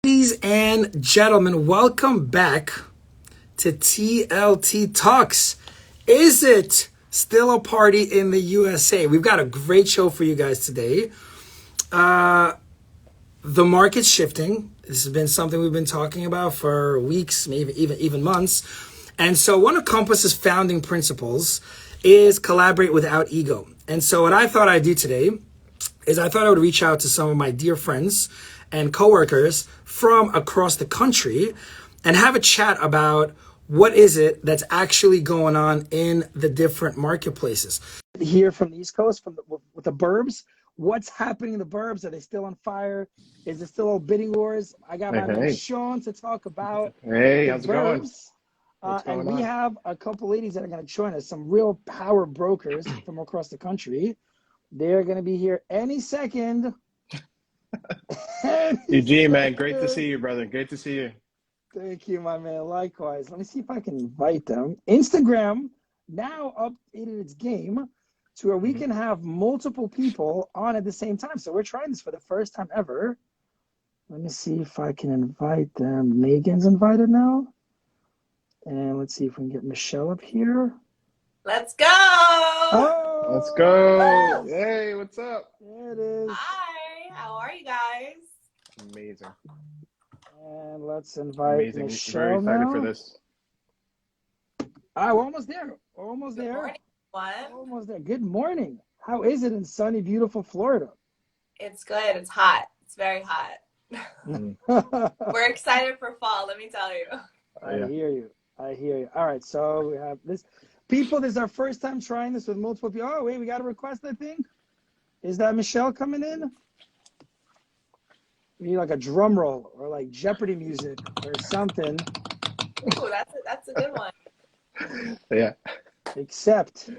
Ladies and gentlemen, welcome back to TLT Talks. Is it still a party in the USA? We've got a great show for you guys today. The market's shifting. This has been something we've been talking about for weeks, maybe even months. And so one of Compass's founding principles is collaborate without ego. And so what I thought I'd do today is I thought I would reach out to some of my dear friends and coworkers from across the country and have a chat about what is it that's actually going on in the different marketplaces. Here from the East Coast, with the burbs, what's happening in the burbs? Are they still on fire? Is it still bidding wars? I got my man Sean to talk about the how's burbs. It going? And we have a couple ladies that are going to join us, some real power brokers from across the country. They're going to be here any second. Eugene, man, great to see you, brother. Great to see you. Thank you, my man. Likewise. Let me see if I can invite them. Instagram now updated its game to where we can have multiple people on at the same time. So we're trying this for the first time ever. Let me see if I can invite them. Megan's invited now. And let's see if we can get Michelle up here. Let's go. Oh, let's go. Hey, what's up? There it is. Hi, how are you guys? Amazing. And let's invite Michelle. Very excited now. for this. All right, we're almost there. We're almost Good there. morning, everyone. Almost there. Good morning. How is it in sunny, beautiful Florida? It's good. It's hot. It's very hot. We're excited for fall, let me tell you. I hear you. I hear you. All right, so we have this. People, this is our first time trying this with multiple people. Oh, wait, we got a request, I think. Is that Michelle coming in? We need like a drum roll or like Jeopardy music or something. Ooh, that's a good one. Yeah. Except,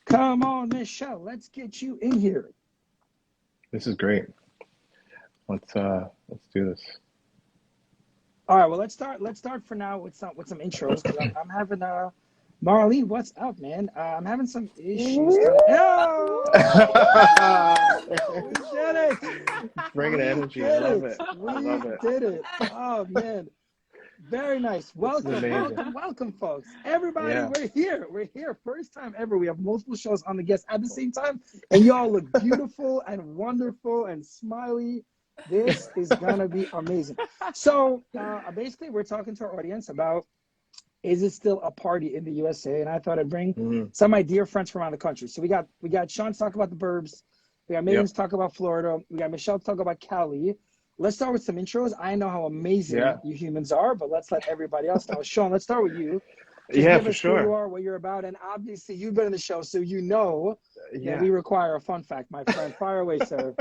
come on, Michelle, let's get you in here. This is great. Let's do this. All right, well, let's start for now with some intros. I'm having Marlene, what's up, man? I'm having some issues. Oh! We did it. Bringing energy. I Love it. We did it. Oh, man. Very nice. Welcome, folks. Everybody, we're here. We're here. First time ever. We have multiple shows on the guests at the same time. And y'all look beautiful and wonderful and smiley. This is going to be amazing. So basically, we're talking to our audience about, is it still a party in the USA? And I thought I'd bring some of my dear friends from around the country. So we got Sean to talk about the burbs. We got Megan to talk about Florida. We got Michelle to talk about Cali. Let's start with some intros. I know how amazing you humans are, but let's let everybody else know. Sean, let's start with you. Just give us who you are, what you're about, and obviously you've been in the show, so you know that we require a fun fact, my friend. Fire away, sir.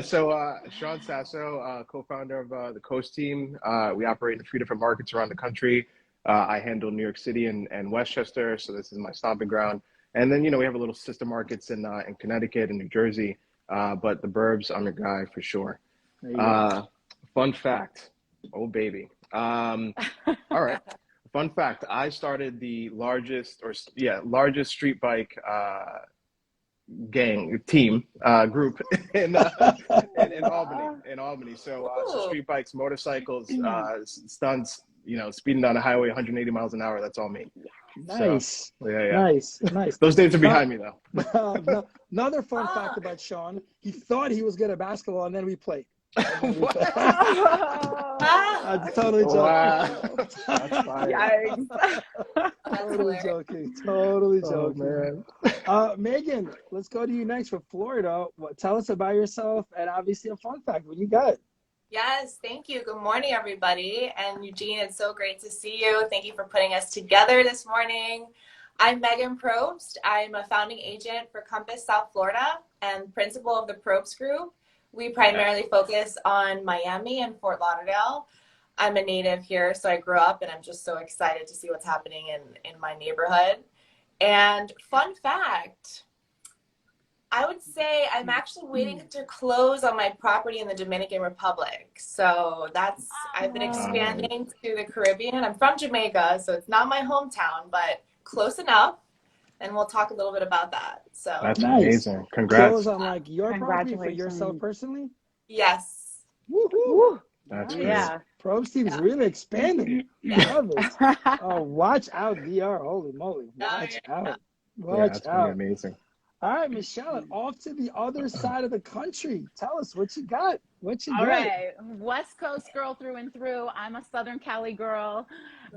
So Sean Sasso, co-founder of the Coast team. We operate in 3 different markets around the country. I handle New York City and Westchester, so this is my stomping ground. And then, we have a little sister markets in Connecticut and New Jersey, but the burbs, I'm your guy for sure. Fun fact. Oh, baby. All right. Fun fact. I started the largest street bike team group in Albany. So street bikes, motorcycles, stunts, speeding down the highway 180 miles an hour. That's all me. Nice. So, Nice. Those days are behind me though. Another fun fact about Sean, he thought he was good at basketball and then we played. I'm totally joking. Wow. That's fine. Yikes. Totally joking. Man. Megan, let's go to you next for Florida. Tell us about yourself and obviously a fun fact. What you got? Yes, thank you. Good morning, everybody. And Eugene, it's so great to see you. Thank you for putting us together this morning. I'm Megan Probst. I'm a founding agent for Compass South Florida and principal of the Probst Group. We primarily focus on Miami and Fort Lauderdale. I'm a native here, so I grew up, and I'm just so excited to see what's happening in my neighborhood. And fun fact, I would say I'm actually waiting to close on my property in the Dominican Republic. So I've been expanding to the Caribbean. I'm from Jamaica, so it's not my hometown, but close enough. And we'll talk a little bit about that. So that's amazing. Congrats. Close on like your property for yourself personally? Yes. Woo-hoo. That's Nice. Probst team is really expanding. Love it. Oh, watch out, VR. Holy moly. Watch out. Watch That's out. pretty amazing. All right, Michelle, off to the other side of the country. Tell us what you got. What you All got? right, West Coast girl through and through. I'm a Southern Cali girl,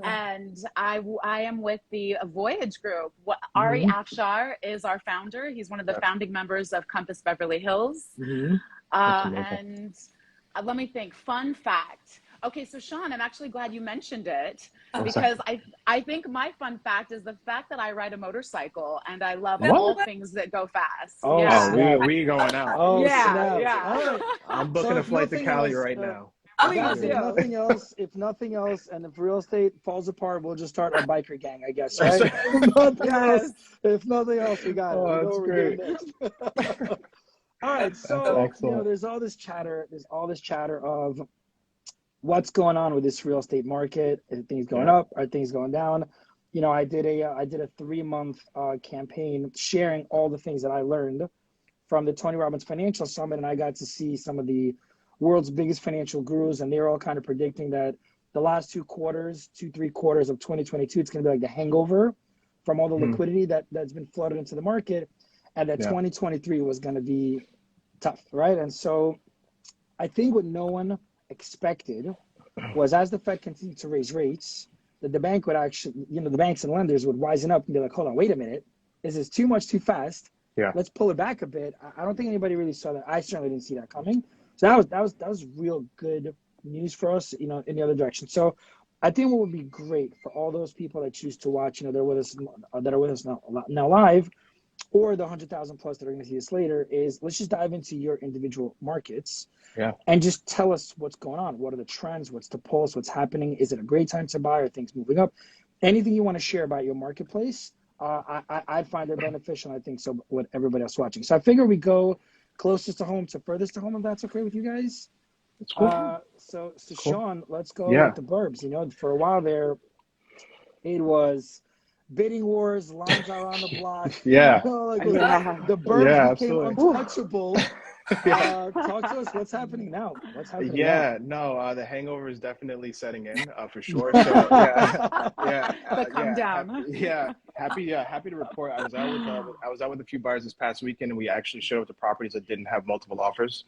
and I am with the Voyage Group. Ari Afshar is our founder. He's one of the founding members of Compass Beverly Hills. And let me think. Fun fact. Okay, so Sean, I'm actually glad you mentioned it because I think my fun fact is the fact that I ride a motorcycle and I love all things that go fast. Oh, yeah. we going out. Oh, Yeah, snap. yeah. All right. I'm booking a flight to Cali right now. Guys, if nothing else, and if real estate falls apart, we'll just start a biker gang, I guess, right? If nothing else, we got it. We know That's what great. we're doing next. All right, so there's all this chatter. There's all this chatter of what's going on with this real estate market. Are things going up? Are things going down? I did a 3-month campaign sharing all the things that I learned from the Tony Robbins Financial Summit, and I got to see some of the world's biggest financial gurus, and they're all kind of predicting that the last 3 quarters of 2022, it's going to be like the hangover from all the liquidity that's been flooded into the market, and that 2023 was going to be tough, right? And so I think what no one expected was, as the Fed continued to raise rates, that the bank would actually, the banks and lenders would wisen up and be like, hold on, wait a minute, is this too much too fast? Let's pull it back a bit. I don't think anybody really saw that. I certainly didn't see that coming. So that was real good news for us, in the other direction. So I think what would be great for all those people that choose to watch, that are with us now live, or the 100,000 plus that are going to see this later, is let's just dive into your individual markets and just tell us what's going on. What are the trends? What's the pulse? What's happening? Is it a great time to buy? Are things moving up? Anything you want to share about your marketplace, I'd find it beneficial. I think so with everybody else watching. So I figure we go closest to home to furthest to home, if that's okay with you guys. That's cool. So cool. Sean, let's go with the burbs. For a while there, it was bidding wars, lines around the block. The burbs became untouchable. Talk to us. What's happening now? The hangover is definitely setting in for sure. So Calm down. Happy to report. I was out with a few buyers this past weekend, and we actually showed up to properties that didn't have multiple offers.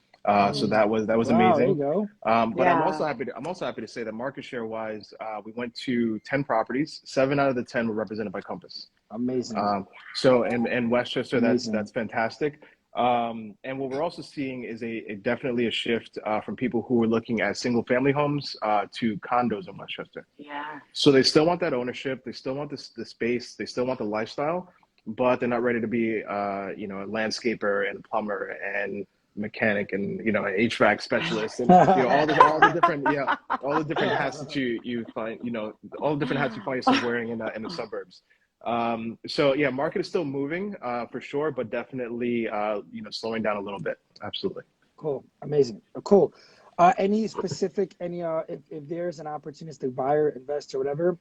So that was amazing. There you go. But I'm also happy to say that market share wise, we went to 10 properties. 7 out of the 10 were represented by Compass. Amazing. So in Westchester, that's fantastic. And what we're also seeing is definitely a shift from people who are looking at single family homes to condos in Westchester. Yeah. So they still want that ownership. They still want the space. They still want the lifestyle, but they're not ready to be, a landscaper and a plumber and mechanic and, an HVAC specialist and, all the different hats that you find, all the different hats you find yourself wearing in the suburbs. Market is still moving for sure, but definitely slowing down a little bit. Absolutely. Cool. Amazing. Cool. Any specific, if there's an opportunistic buyer, investor, whatever,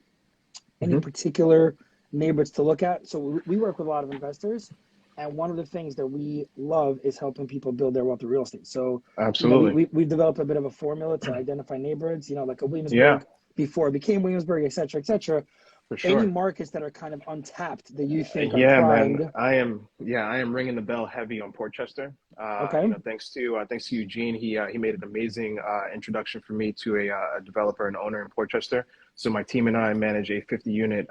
any particular neighborhoods to look at? So we work with a lot of investors, and one of the things that we love is helping people build their wealth of real estate. So absolutely, we've developed a bit of a formula to identify neighborhoods, like a Williamsburg before it became Williamsburg, et cetera, et cetera. For sure. Any markets that are kind of untapped that you think are primed? Man. I am ringing the bell heavy on Portchester. Thanks to Eugene, he made an amazing introduction for me to a developer and owner in Portchester. So my team and I manage a 50-unit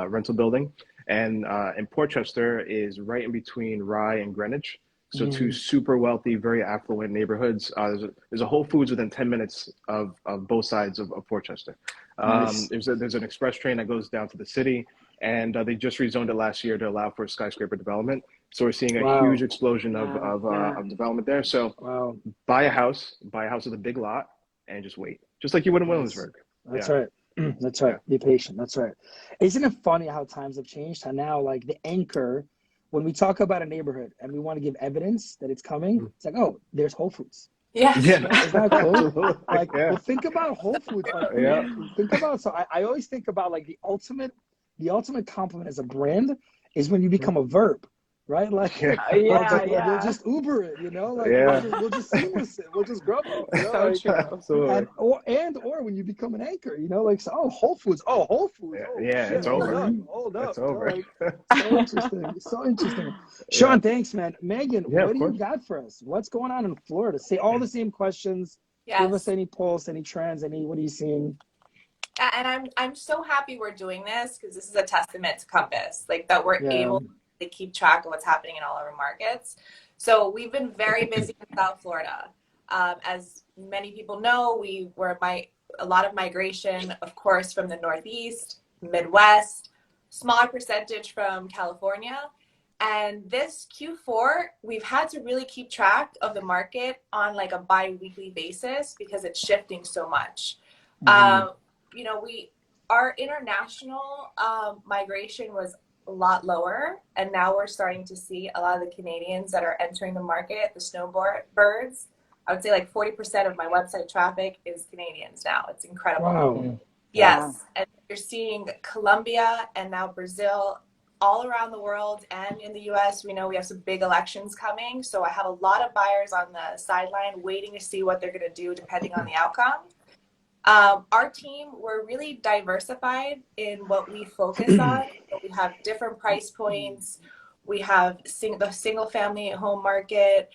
rental building, and Portchester is right in between Rye and Greenwich. So 2 super wealthy, very affluent neighborhoods. There's a Whole Foods within 10 minutes of both sides of Portchester. Nice. There's an express train that goes down to the city, and they just rezoned it last year to allow for skyscraper development. So we're seeing a huge explosion of development there. So buy a house with a big lot, and just wait, just like you would in Williamsburg. That's right. That's right. Be patient. That's right. Isn't it funny how times have changed? How now, like, the anchor, when we talk about a neighborhood and we want to give evidence that it's coming, it's like, oh, there's Whole Foods. Yeah. Isn't that cool? Well, think about Whole Foods. Think about, so I always think about, like, the ultimate compliment as a brand is when you become a verb. right? Like, we'll just Uber it, you know, like we'll just seamless it, we'll just grub it, you know, So like, true. Absolutely. or when you become an anchor, you know, like, so, Whole Foods, oh Yeah, shit, it's over. hold up, It's you know, over. like, so interesting, so interesting. Yeah. Sean, thanks, man. Megan, Yeah, what of do you course. got for us? What's going on in Florida? Say all the same questions. Give us Yes. any pulse, any trends, what are you seeing? And I'm so happy we're doing this because this is a testament to Compass, like that we're Yeah. able to keep track of what's happening in all of our markets. So we've been very busy in South Florida. As many people know, we were a lot of migration, of course, from the Northeast, Midwest, smaller percentage from California. And this Q4, we've had to really keep track of the market on like a bi-weekly basis because it's shifting so much. You know, our international migration was a lot lower, and now we're starting to see a lot of the Canadians that are entering the market, the snowbirds. I would say like 40% of my website traffic is Canadians now. It's incredible. Wow. Yes. Wow. And you're seeing Colombia and now Brazil all around the world and in the US. We know we have some big elections coming. So I have a lot of buyers on the sideline waiting to see what they're going to do depending on the outcome. Our team, we're really diversified in what we focus on. We have different price points. We have the single family home market,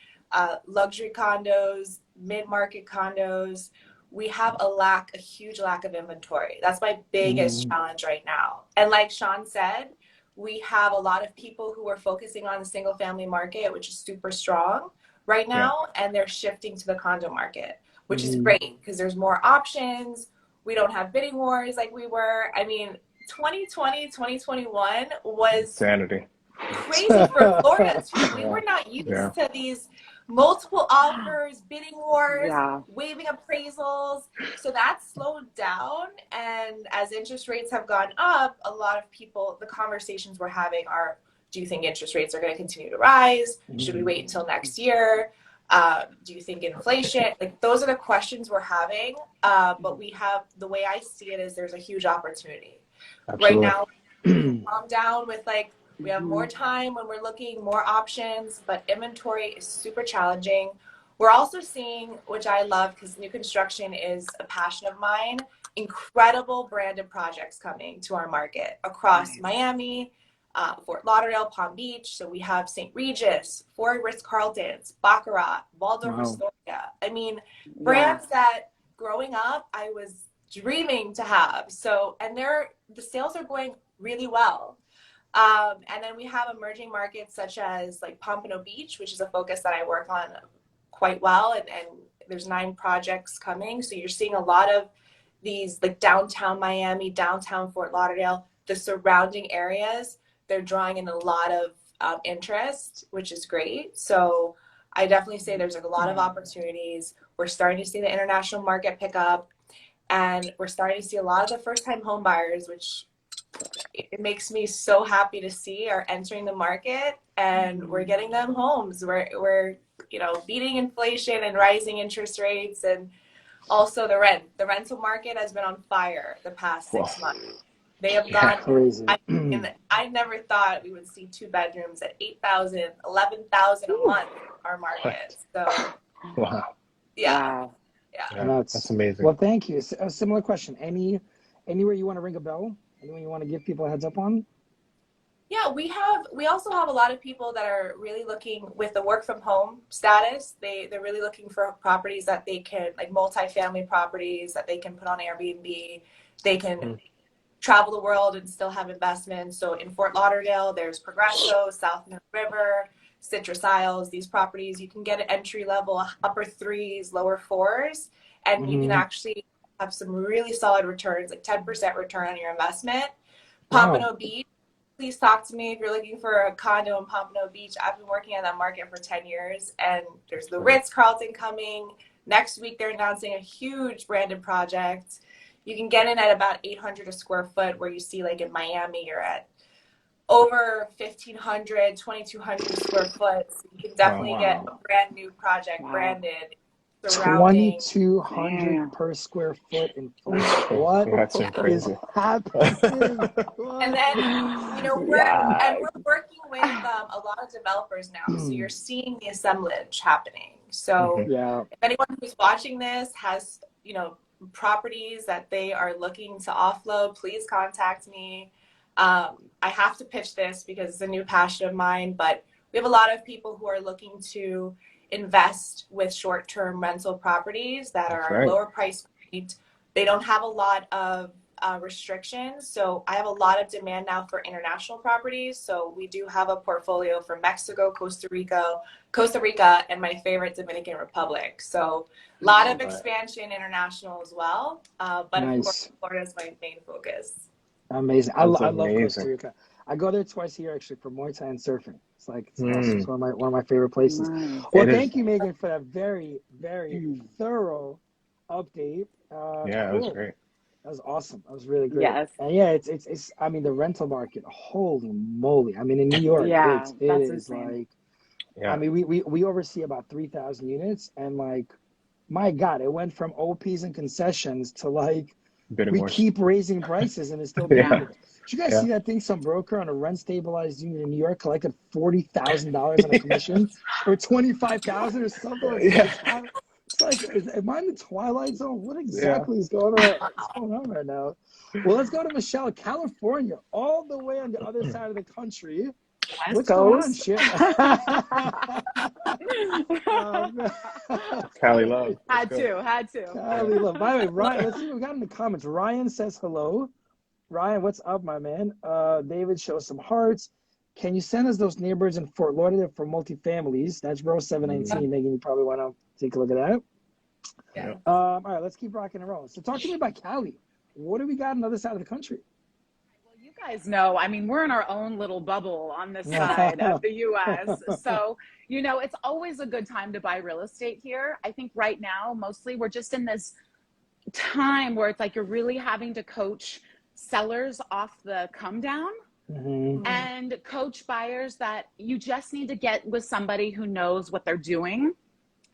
luxury condos, mid-market condos. We have a huge lack of inventory. That's my biggest challenge right now. And like Sean said, we have a lot of people who are focusing on the single family market, which is super strong right now, and they're shifting to the condo market, which is great because there's more options. We don't have bidding wars like we were. I mean, 2020, 2021 was Insanity. crazy for Florida too. We were not used to these multiple offers, bidding wars, waiving appraisals. So that slowed down. And as interest rates have gone up, a lot of people, the conversations we're having are, do you think interest rates are going to continue to rise? Should we wait until next year? Do you think inflation? Like those are the questions we're having. But the way I see it is there's a huge opportunity. Absolutely. Right now, calm down with we have more time when we're looking, more options, but inventory is super challenging. We're also seeing, which I love because new construction is a passion of mine, incredible branded projects coming to our market across Miami, Fort Lauderdale, Palm Beach. So we have St. Regis, 4 Ritz-Carltons, Baccarat, Waldorf Astoria. I mean, brands that growing up I was dreaming to have. So, and the sales are going really well. And then we have emerging markets such as like Pompano Beach, which is a focus that I work on quite well. And there's 9 projects coming. So you're seeing a lot of these like downtown Miami, downtown Fort Lauderdale, the surrounding areas. They're drawing in a lot of interest, which is great. So I definitely say there's like a lot of opportunities. We're starting to see the international market pick up, and we're starting to see a lot of the first-time home buyers, which it makes me so happy to see, are entering the market, and we're getting them homes. We're beating inflation and rising interest rates, and also the rental market has been on fire the past 6 months. They have gone crazy. I never thought we would see 2 bedrooms at $8,000, $11,000 a month in our market. So That's amazing. Well, thank you. A similar question. Anywhere you want to ring a bell? Anyone you want to give people a heads up on? Yeah, we also have a lot of people that are really looking with the work from home status. They're really looking for properties that they can, like multifamily properties that they can put on Airbnb. They can travel the world and still have investments. So in Fort Lauderdale, there's Progresso, South Mill River, Citrus Isles. These properties, you can get an entry level, upper 3s, lower 4s, and you can actually have some really solid returns, like 10% return on your investment. Pompano Beach, please talk to me if you're looking for a condo in Pompano Beach. I've been working on that market for 10 years, and there's the Ritz-Carlton coming. Next week, they're announcing a huge branded project. You can get in at about $800 a square foot, where you see like in Miami, you're at over $1,500, $2,200 square foot. So you can definitely get a brand new project branded. $2,200 per square foot in Florida. What That's crazy. is happening? And then, we're working with a lot of developers now, so you're seeing the assemblage happening. So Yeah. if anyone who's watching this has, properties that they are looking to offload, please contact me. I have to pitch this because it's a new passion of mine, but we have a lot of people who are looking to invest with short-term rental properties that are lower price point. They don't have a lot of restrictions. So I have a lot of demand now for international properties. So we do have a portfolio for Mexico, Costa Rica, and my favorite, Dominican Republic. So a lot of expansion international as well. But of course, Florida is my main focus. Amazing. I love Costa Rica. I go there twice a year actually for Muay Thai and surfing. It's awesome. It's one of my favorite places. Well, thank you, Megan, for that very, very thorough update. That was great. That was awesome. That was really great. Yes. And yeah, it's I mean, the rental market, holy moly. I mean, in New York, it is insane. I mean, we oversee about 3,000 units, and my God, it went from OPs and concessions to we keep raising prices and it's still being Did you guys see that thing? Some broker on a rent stabilized unit in New York collected $40,000 on a commission or $25,000 or something like that. It's like, am I in the Twilight Zone? What exactly is going on right now? Well, let's go to Michelle, California, all the way on the other side of the country. What's going on, shit? Cali love. Had to. Cali love. By the way, Ryan, let's see what we got in the comments. Ryan says hello. Ryan, what's up, my man? David shows some hearts. Can you send us those neighbors in Fort Lauderdale for multifamilies? That's row 719. Megan, you probably want to take a look at that. Yeah. All right, let's keep rocking and rolling. So talk to me about Cali. What do we got on the other side of the country? Well, you guys know, I mean, we're in our own little bubble on this side of the U.S. So, it's always a good time to buy real estate here. I think right now, mostly we're just in this time where it's like you're really having to coach sellers off the come down. And coach buyers that you just need to get with somebody who knows what they're doing,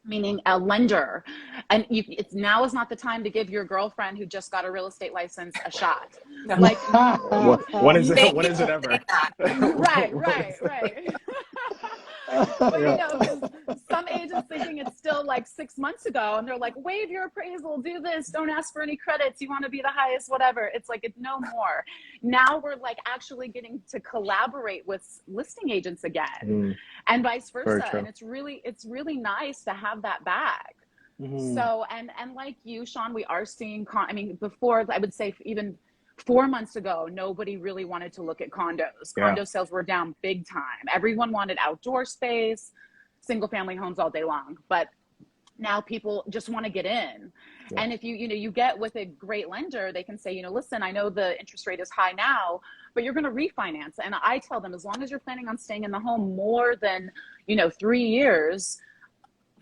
meaning a lender. And now is not the time to give your girlfriend who just got a real estate license a shot. When is it ever? Right. But some agents thinking it's still 6 months ago, and they're like, waive your appraisal, do this, don't ask for any credits, you want to be the highest, whatever. It's it's no more. Now we're actually getting to collaborate with listing agents again, and vice versa. And it's really nice to have that back. So and like you, Sean, we are seeing before, I would say even 4 months ago, nobody really wanted to look at condos. Condo sales were down big time. Everyone wanted outdoor space, single family homes all day long. But now people just want to get in. And if you get with a great lender, they can say, listen, I know the interest rate is high now, but you're going to refinance. And I tell them, as long as you're planning on staying in the home more than, 3 years,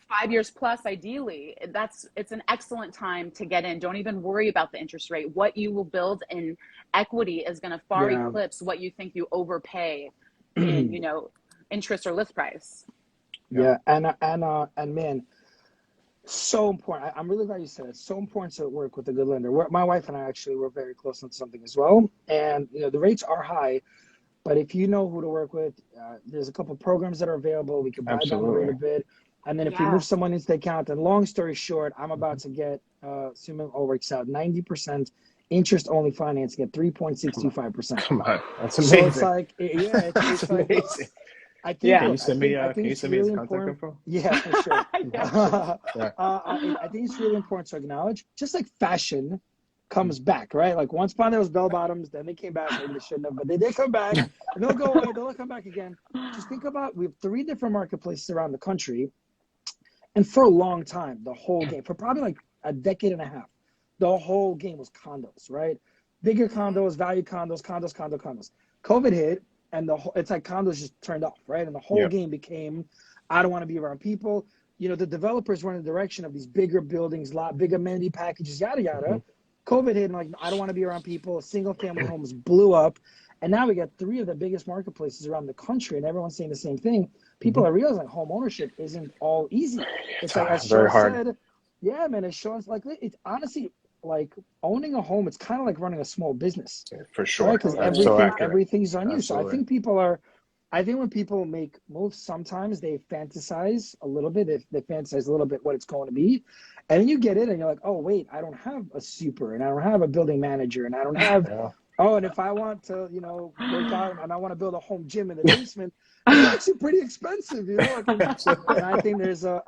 5 years plus, ideally, it's an excellent time to get in. Don't even worry about the interest rate. What you will build in equity is going to far eclipse what you think you overpay in, interest or list price. And man, so important. I'm really glad you said it. It's so important to work with a good lender. My wife and I actually were very close on something as well. And the rates are high, but if you know who to work with, there's a couple of programs that are available. We can buy down the rate a bit. And then if you move someone into the account, and long story short, I'm about to get, assuming all works out, 90% interest-only financing at 3.625%. Come on, that's amazing. So it's amazing. I think, can you send me his contact info? Yeah, for sure. I think it's really important to acknowledge, just like fashion comes back, right? Once upon there was bell bottoms, then they came back. Maybe they shouldn't have, but they did come back, and they'll go away. They'll come back again. Just think about, we have 3 different marketplaces around the country. And for a long time, the whole game, for probably a decade and a half, the whole game was condos, right? Bigger condos, value condos. COVID hit, and it's like condos just turned off, right? And the whole game became, I don't want to be around people. The developers were in the direction of these bigger buildings, big amenity packages, yada, yada. COVID hit, and I don't want to be around people. Single family homes blew up. And now we got 3 of the biggest marketplaces around the country, and everyone's saying the same thing. People are realizing home ownership isn't all easy. It's as Sean said, man, as Sean's it's honestly owning a home, it's kind of like running a small business. For sure. Because everything's on you. So I think people are I think when people make moves, sometimes they fantasize a little bit. They fantasize a little bit what it's going to be. And then you get it and you're like, oh, wait, I don't have a super and I don't have a building manager and I don't have, oh, and if I want to, work out and I want to build a home gym in the basement, it's actually pretty expensive, And I think there's a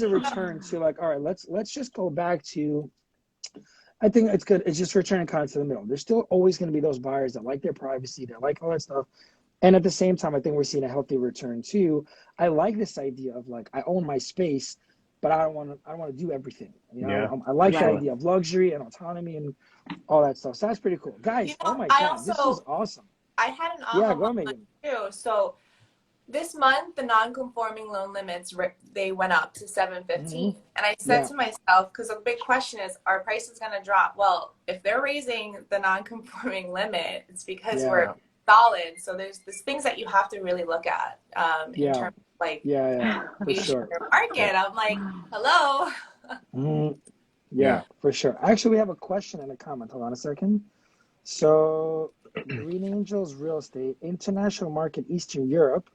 return to like, all right, let's just go back to, I think it's good. It's just returning kind of to the middle. There's still always going to be those buyers that like their privacy, that like all that stuff. And at the same time, I think we're seeing a healthy return too. I like this idea of like, I own my space, but I don't want to do everything. I like the idea of luxury and autonomy and all that stuff. So that's pretty cool, guys. Oh my God, this is awesome. I had an aha moment too. So this month, the non-conforming loan limits, they went up to 715. And I said to myself, because the big question is, are prices going to drop? Well, if they're raising the non-conforming limit, it's because we're solid. So there's things that you have to really look at in terms of like for sure. market. I'm like, hello. For sure. Actually, we have a question and a comment. Hold on a second. So Green Angels Real Estate, international market, Eastern Europe,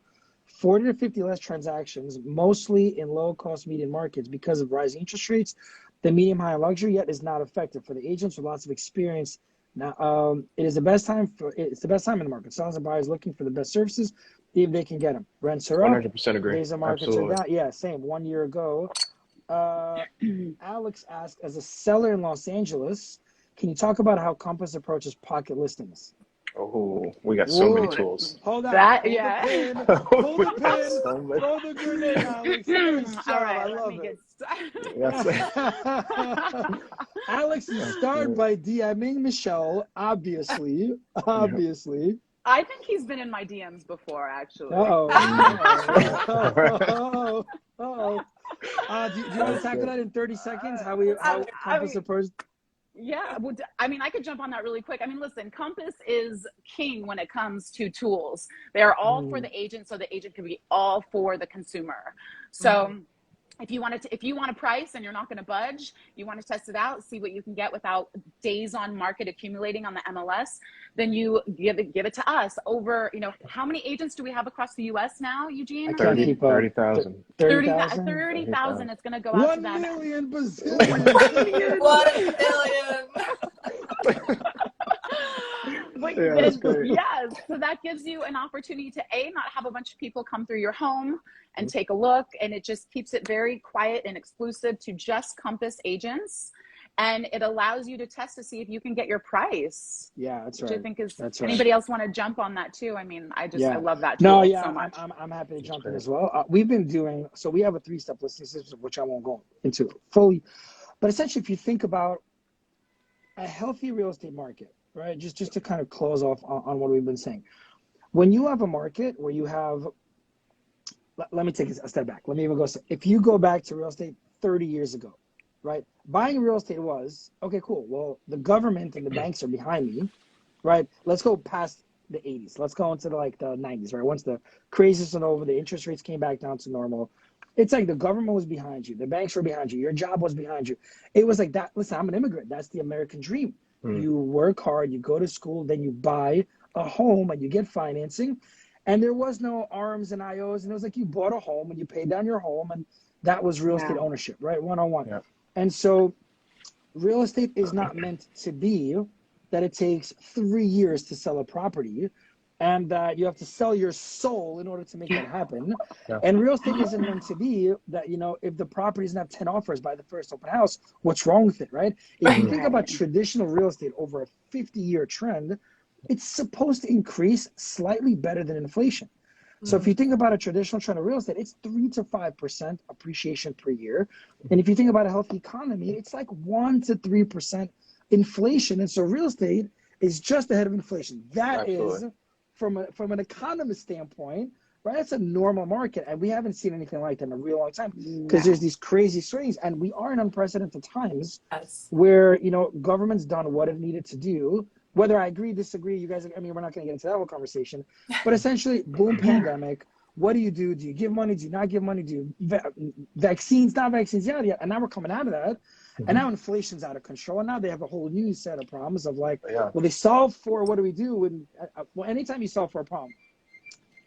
40 to 50 less transactions, mostly in low-cost median markets because of rising interest rates. The medium-high luxury yet is not effective for the agents with lots of experience. Now, it's the best time in the market. Sellers and buyers looking for the best services, if they can get them. Rents are up. 100% agree. Days of markets are down. Yeah, same. 1 year ago. Alex asked, as a seller in Los Angeles, can you talk about how Compass approaches pocket listings? Oh, we got so many tools. Hold on. Hold the pin. Throw the grenade, Alex. Nice All right, I love let me it. get started. Alex, you start by DMing Michelle, obviously. I think he's been in my DMs before, actually. Uh-oh. Do you want to tackle that in 30 seconds? How Compass approaches? Yeah, well, I mean, I could jump on that really quick. I mean, listen, Compass is king when it comes to tools. They are all for the agent, so the agent can be all for the consumer. So if you want to price and you're not going to budge, you want to test it out, see what you can get without days on market accumulating on the MLS, then you give it to us. Over, how many agents do we have across the U.S. now, Eugene? 30,000. 30,000. It's going to go out to them. 1 million bazillion. 1 billion. Yes, so that gives you an opportunity to not have a bunch of people come through your home and take a look, and it just keeps it very quiet and exclusive to just Compass agents, and it allows you to test to see if you can get your price. Yeah, that's right. Which I think is. That's right. Anybody else want to jump on that too? I mean, I love that tool so much. I'm happy to jump in as well. We've been doing we have a 3-step listing system, which I won't go into fully, but essentially, if you think about a healthy real estate market, right? Just to kind of close off on what we've been saying. When you have a market where you have, let me take a step back. Let me even go. If you go back to real estate 30 years ago, right? Buying real estate was, okay, cool. Well, the government and the banks are behind me, right? Let's go past the 80s. Let's go into the 90s, right? Once the craziness went over, the interest rates came back down to normal. It's like the government was behind you. The banks were behind you. Your job was behind you. It was like that. Listen, I'm an immigrant. That's the American dream. You work hard, you go to school, then you buy a home and you get financing. And there was no ARMs and IOs. And it was like you bought a home and you paid down your home. And that was real estate ownership, right? One-on-one. Yeah. And so real estate is not meant to be that it takes 3 years to sell a property and that you have to sell your soul in order to make that happen. Yeah. And real estate isn't meant to be that, if the property doesn't have 10 offers by the first open house, what's wrong with it, right? If you think about traditional real estate over a 50-year trend, it's supposed to increase slightly better than inflation. So if you think about a traditional trend of real estate, it's 3 to 5% appreciation per year. And if you think about a healthy economy, it's like 1 to 3% inflation. And so real estate is just ahead of inflation. That is, from an economist standpoint, right? That's a normal market. And we haven't seen anything like that in a real long time because there's these crazy swings. And we are in unprecedented times where, government's done what it needed to do. Whether I agree, disagree, you guys, we're not going to get into that whole conversation. But essentially, boom, pandemic. What do you do? Do you give money? Do you not give money? Do you vaccines, not vaccines? Yeah. And now we're coming out of that. And now inflation's out of control. And now they have a whole new set of problems of well, they solve for what do we do? And anytime you solve for a problem,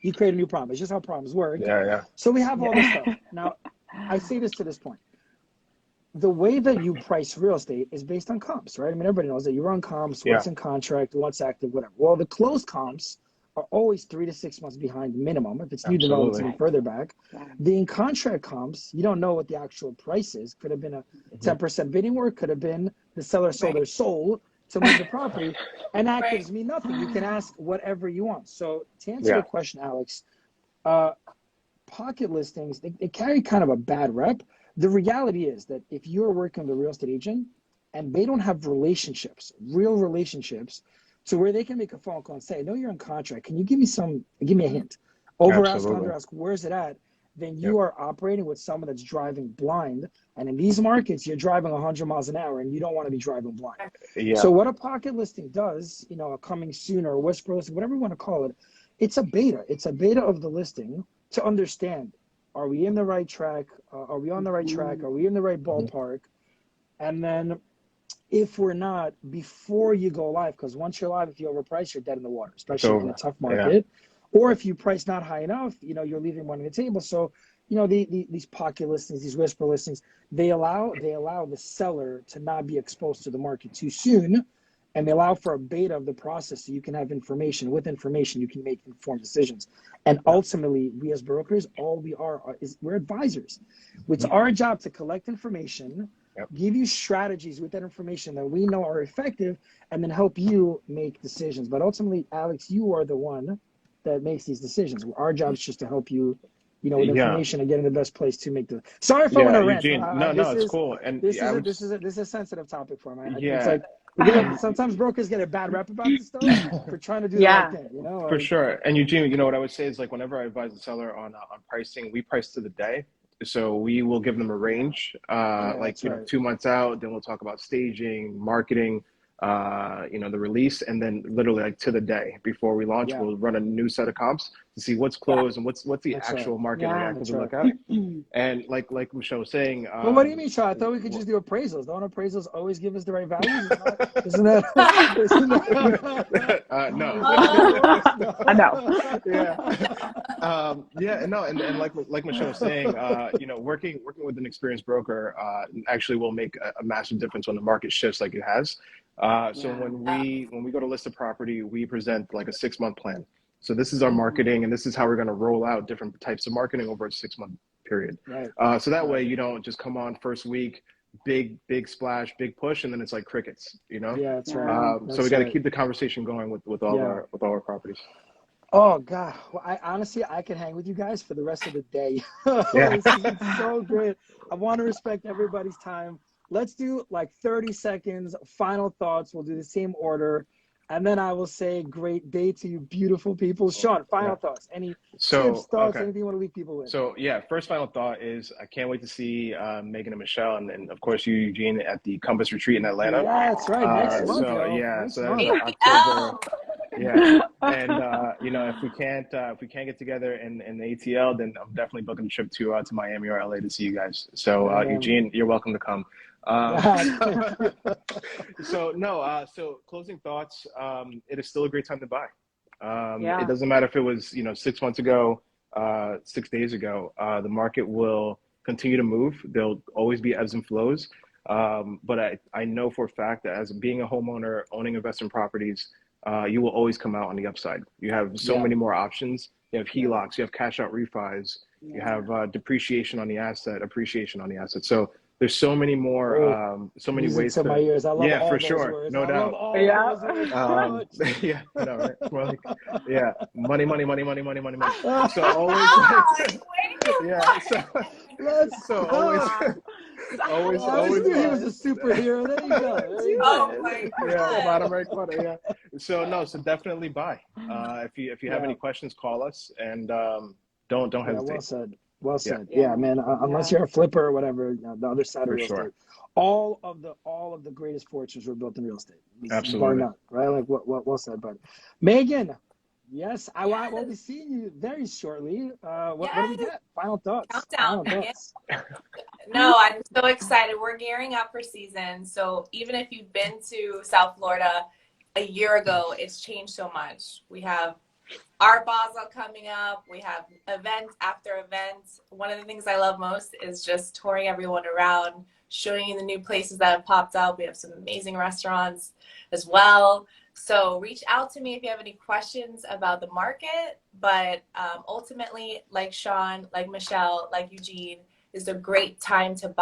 you create a new problem. It's just how problems work. Yeah. So we have all this stuff. Now, I say this to this point. The way that you price real estate is based on comps, right? I mean, everybody knows that you run comps, what's in contract, what's active, whatever. Well, the closed comps are always 3 to 6 months behind minimum. If it's new developments, even further back. The in-contract comps, you don't know what the actual price is. Could have been a 10% bidding war. Could have been the seller sold their soul to move the property. And that gives me nothing. You can ask whatever you want. So to answer your question, Alex, pocket listings, they carry kind of a bad rep. The reality is that if you're working with a real estate agent and they don't have relationships, real relationships, to where they can make a phone call and say, I know you're in contract. Can you give me a hint? Over ask, under ask, where's it at? Then you are operating with someone that's driving blind. And in these markets, you're driving 100 miles an hour and you don't want to be driving blind. So what a pocket listing does, a coming soon or a whisper listing, whatever you want to call it, it's a beta. It's a beta of the listing to understand, are we in the right track? Are we on the right track? Are we in the right ballpark? And then if we're not, before you go live, because once you're live, if you overprice, you're dead in the water, especially in a tough market. Or if you price not high enough, you're leaving money on the table. So, these pocket listings, these whisper listings, they allow the seller to not be exposed to the market too soon. And they allow for a beta of the process so you can have information. With information, you can make informed decisions. And ultimately, we as brokers, all we are is we're advisors. It's our job to collect information, give you strategies with that information that we know are effective, and then help you make decisions. But ultimately, Alex, you are the one that makes these decisions. Our job is just to help you, with information and get in the best place to make the. Sorry if I want to rant. No, it's cool. And this is a sensitive topic for me. It's like sometimes brokers get a bad rep about this stuff for trying to do the right thing. For sure. And Eugene, what I would say is, like, whenever I advise the seller on pricing, we price to the day. So we will give them a range, 2 months out. Then we'll talk about staging, marketing, the release, and then literally like to the day before we launch, we'll run a new set of comps to see what's closed and what's the actual market reaction to look at. And like Michelle was saying, well, what do you mean, Sean? I thought we could just do appraisals. Don't appraisals always give us the right values? Isn't that? No. I know. And like Michelle was saying, working with an experienced broker actually will make a massive difference when the market shifts like it has. So when we go to list a property, we present like a 6-month plan. So this is our marketing, and this is how we're going to roll out different types of marketing over a 6-month period. So that way you don't just come on first week, big splash, big push, and then it's like crickets. Yeah, that's right. So we got to keep the conversation going with all our properties. Oh God! Well, I can hang with you guys for the rest of the day. This is so great. I want to respect everybody's time. Let's do like 30 seconds, final thoughts. We'll do the same order. And then I will say great day to you, beautiful people. Sean, final thoughts. Any tips, thoughts, anything you want to leave people with? So, first final thought is I can't wait to see Megan and Michelle and of course, you, Eugene, at the Compass Retreat in Atlanta. Yeah, that's right. Next month, so that's October. And if we can't get together in the ATL, then I'm definitely booking a trip to Miami or LA to see you guys. So Eugene, you're welcome to come. So closing thoughts, it is still a great time to buy. It doesn't matter if it was 6 months ago, 6 days ago. The market will continue to move. There'll always be ebbs and flows, but I know for a fact that as being a homeowner owning investment properties, you will always come out on the upside. You have so many more options. You have HELOCs, you have cash out refis, you have depreciation on the asset, appreciation on the asset. So there's so many more, so many ways to. My ears. I love all for those sure, words. no doubt. Money. So always, always. He was a superhero. There you go. Oh my God. Bottom right corner. So definitely buy. If you have any questions, call us, and don't hesitate. Well said. Yeah, man. Unless you're a flipper or whatever, the other side of real estate. All of the greatest fortunes were built in real estate. Absolutely. Bar none, right? Like what well said, buddy. Megan, yes, I will be seeing you very shortly. What do we get? Final thoughts. Countdown. No, I'm so excited. We're gearing up for season. So even if you've been to South Florida a year ago, it's changed so much. We have Art Basel coming up. We have event after event. One of the things I love most is just touring everyone around, showing you the new places that have popped up. We have some amazing restaurants as well. So reach out to me if you have any questions about the market. But ultimately, like Sean, like Michelle, like Eugene, is a great time to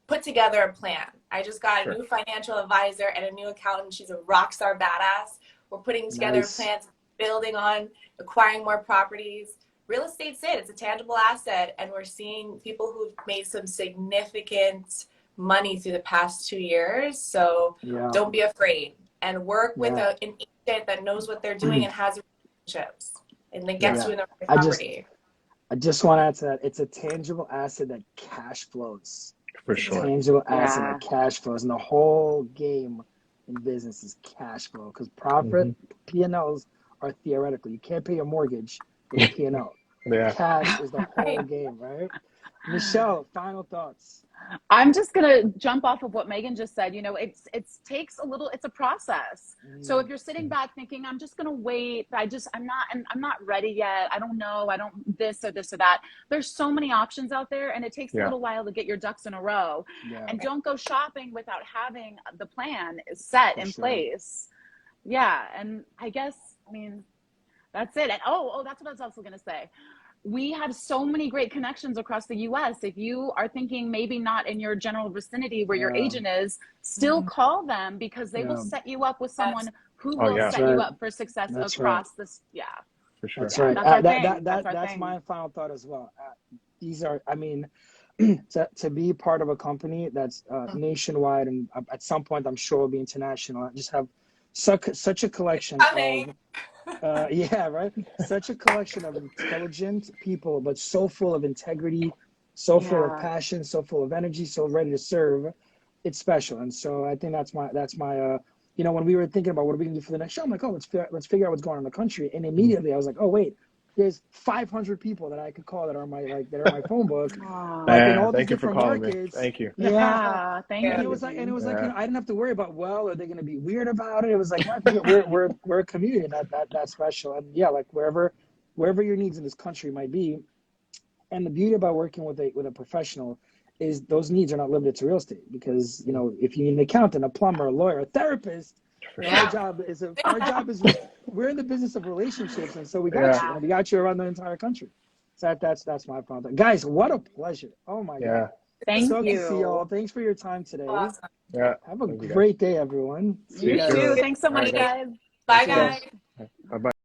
put together a plan. I just got a new financial advisor and a new accountant. She's a rock star badass. We're putting together a plan, building on acquiring more properties. Real estate's it's a tangible asset, and we're seeing people who've made some significant money through the past 2 years. So don't be afraid, and work with an agent that knows what they're doing and has relationships, and then gets you in the right property. I just want to add to that. It's a tangible asset that cash flows. For sure. Tangible asset that cash flows, and the whole game in business is cash flow, because profit P&Ls are theoretical. You can't pay your mortgage with a P&L. Cash is the whole game, right? Michelle, final thoughts. I'm just gonna jump off of what Megan just said. You know, it takes a little. It's a process. So if you're sitting back thinking, I'm just gonna wait. I'm not ready yet. I don't know. I don't this or that. There's so many options out there, and it takes a little while to get your ducks in a row. And don't go shopping without having the plan set in place. And I mean, that's it. And that's what I was also gonna say. We have so many great connections across the U.S. If you are thinking maybe not in your general vicinity where your agent is, still call them, because they will set you up with someone who will set you up for success across this. For sure. That's right. That's my final thought as well. These are, I mean, to be part of a company that's nationwide, and at some point I'm sure will be international. I just have such a collection of such a collection of intelligent people, but so full of integrity, so full of passion, so full of energy, so ready to serve. It's special. And so I think that's my you know, when we were thinking about what are we gonna do for the next show, I'm like, let's figure out what's going on in the country. And immediately I was like, oh wait, there's 500 people that I could call that are my phone book. In all these different markets. Thank you. Thank you. And it was like, you know, I didn't have to worry about, well, are they going to be weird about it? It was like, we're a community that's special. And like wherever your needs in this country might be. And the beauty about working with a professional is those needs are not limited to real estate, because, you know, if you need an accountant, a plumber, a lawyer, a therapist, our job is we're in the business of relationships, and so we got you, and we got you around the entire country. So that's my final thought. Guys, what a pleasure! Oh my God! Thank you. So good to see y'all. Thanks for your time today. Awesome. Have a great day, everyone. You too. Thanks so much, guys. Bye, guys. Bye-bye.